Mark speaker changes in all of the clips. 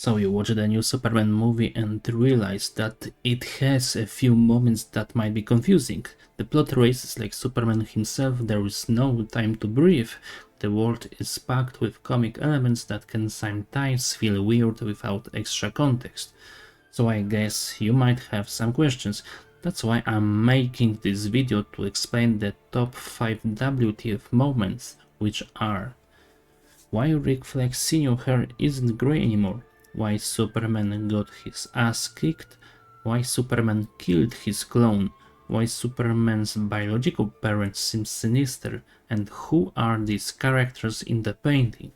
Speaker 1: So you watch the new Superman movie and realize that it has a few moments that might be confusing. The plot races like Superman himself, there is no time to breathe. The world is packed with comic elements that can sometimes feel weird without extra context. So I guess you might have some questions. That's why I'm making this video to explain the top 5 WTF moments, which are: why Rick Flack's senior hair isn't grey anymore, why Superman got his ass kicked, why Superman killed his clone, why Superman's biological parents seem sinister, and who are these characters in the painting.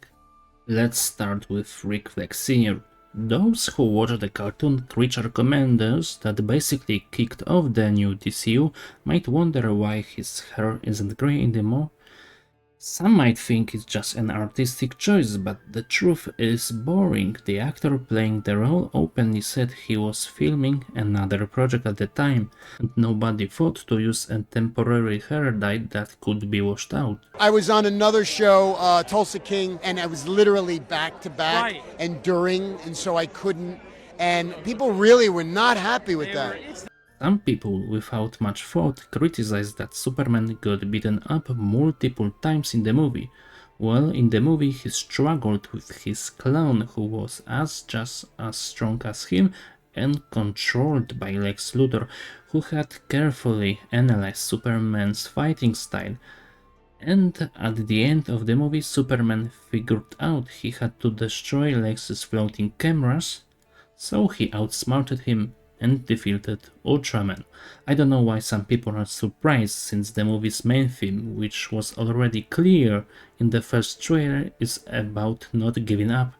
Speaker 1: Let's start with Rick Flag Sr. Those who watched the cartoon Creature Commandos that basically kicked off the new DCU might wonder why his hair isn't grey anymore. Some might think it's just an artistic choice, but the truth is boring. The actor playing the role openly said he was filming another project at the time, and nobody thought to use a temporary hair dye that could be washed out.
Speaker 2: I was on another show, Tulsa King, and I was literally back to back and during, and so I couldn't. And people really were not happy with that.
Speaker 1: Some people, without much thought, criticized that Superman got beaten up multiple times in the movie. Well, in the movie he struggled with his clone, who was just as strong as him and controlled by Lex Luthor, who had carefully analyzed Superman's fighting style. And at the end of the movie, Superman figured out he had to destroy Lex's floating cameras, so he outsmarted him and defeated Ultraman. I don't know why some people are surprised, since the movie's main theme, which was already clear in the first trailer, is about not giving up.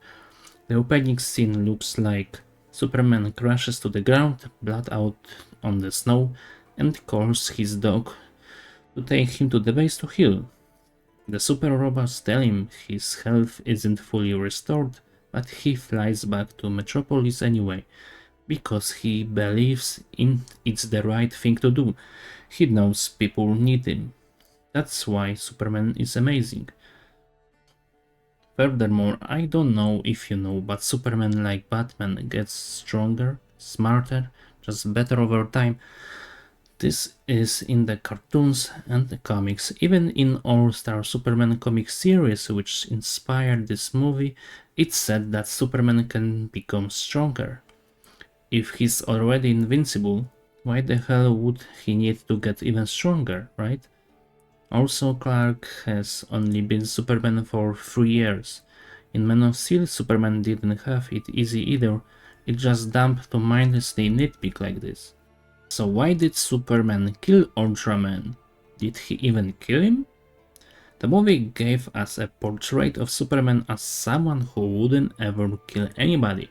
Speaker 1: The opening scene looks like Superman crashes to the ground, blood out on the snow, and calls his dog to take him to the base to heal. The super robots tell him his health isn't fully restored, but he flies back to Metropolis anyway, because he believes it's the right thing to do. He knows people need him. That's why Superman is amazing. Furthermore, I don't know if you know, but Superman, like Batman, gets stronger, smarter, just better over time. This is in the cartoons and the comics. Even in All-Star Superman comic series, which inspired this movie, it's said that Superman can become stronger. If he's already invincible, why the hell would he need to get even stronger, right? Also, Clark has only been Superman for 3 years. In Man of Steel, Superman didn't have it easy either. It just dumped to mindlessly nitpick like this. So why did Superman kill Ultraman? Did he even kill him? The movie gave us a portrait of Superman as someone who wouldn't ever kill anybody.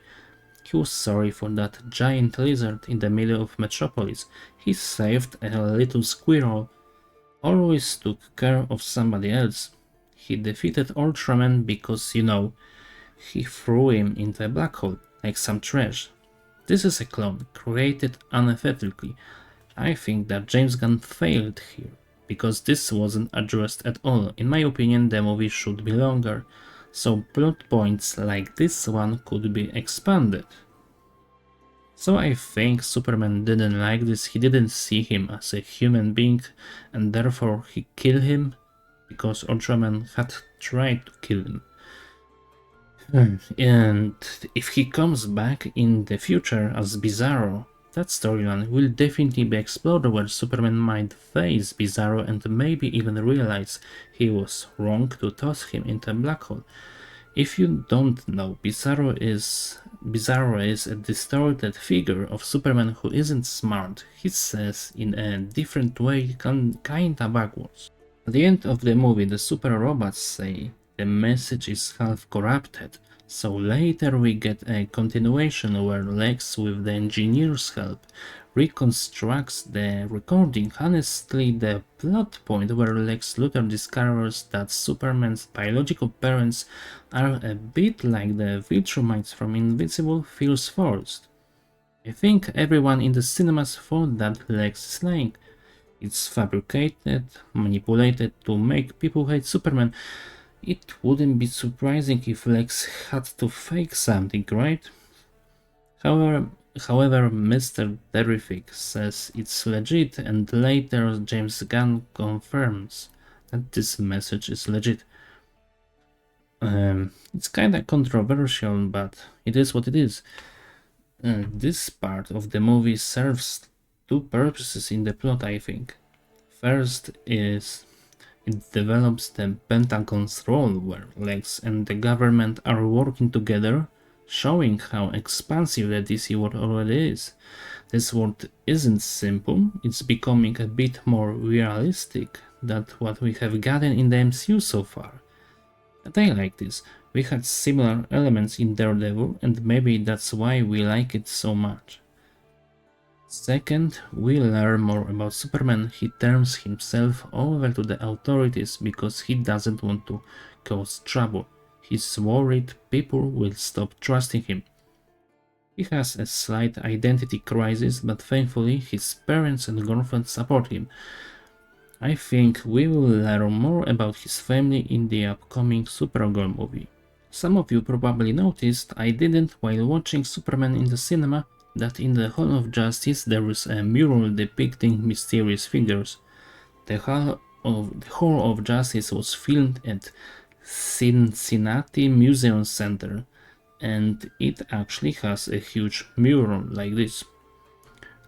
Speaker 1: He was sorry for that giant lizard in the middle of Metropolis. He saved a little squirrel. Always took care of somebody else. He defeated Ultraman because, he threw him into a black hole, like some trash. This is a clone, created unethically. I think that James Gunn failed here, because this wasn't addressed at all. In my opinion, the movie should be longer, so plot points like this one could be expanded. So I think Superman didn't like this, he didn't see him as a human being, and therefore he killed him, because Ultraman had tried to kill him. And if he comes back in the future as Bizarro, that storyline will definitely be explored, where Superman might face Bizarro and maybe even realize he was wrong to toss him into a black hole. If you don't know, Bizarro is a distorted figure of Superman who isn't smart. He says in a different way, kinda backwards. At the end of the movie, the super robots say the message is half corrupted, so later we get a continuation where Lex, with the engineer's help, reconstructs the recording. Honestly, the plot point where Lex Luthor discovers that Superman's biological parents are a bit like the Viltrumites from Invincible feels forced. I think everyone in the cinemas thought that Lex is lying. It's fabricated, manipulated to make people hate Superman. It wouldn't be surprising if Lex had to fake something, right? However, however, Mr. Terrific says it's legit, and later James Gunn confirms that this message is legit. It's kinda controversial, but it is what it is. This part of the movie serves two purposes in the plot, I think. First is it develops the Pentagon's role, where Lex and the government are working together, showing how expansive the DC world already is. This world isn't simple, it's becoming a bit more realistic than what we have gotten in the MCU so far. And I like this. We had similar elements in Daredevil, and maybe that's why we like it so much. Second, we learn more about Superman. He turns himself over to the authorities because he doesn't want to cause trouble. He's worried people will stop trusting him. He has a slight identity crisis, but thankfully his parents and girlfriend support him. I think we will learn more about his family in the upcoming Supergirl movie. Some of you probably noticed I didn't while watching Superman in the cinema that in the Hall of Justice there is a mural depicting mysterious figures. The Hall of Justice was filmed at Cincinnati Museum Center, and it actually has a huge mural like this.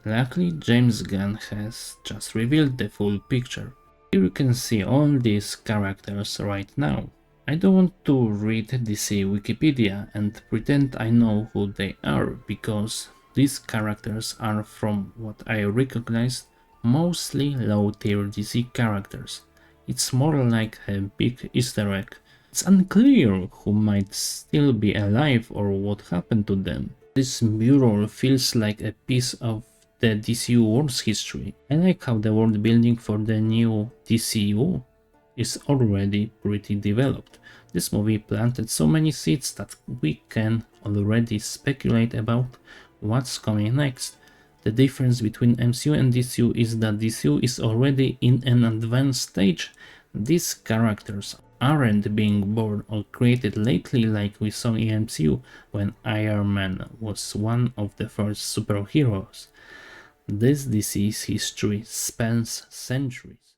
Speaker 1: Luckily, James Gunn has just revealed the full picture. Here you can see all these characters right now. I don't want to read DC Wikipedia and pretend I know who they are, because these characters are, from what I recognize, mostly low-tier DC characters. It's more like a big Easter egg. It's unclear who might still be alive or what happened to them. This mural feels like a piece of the DCU world's history. I like how the world building for the new DCU is already pretty developed. This movie planted so many seeds that we can already speculate about what's coming next. The difference between MCU and DCU is that DCU is already in an advanced stage. These characters aren't being born or created lately like we saw in MCU when Iron Man was one of the first superheroes. This DC's history spans centuries.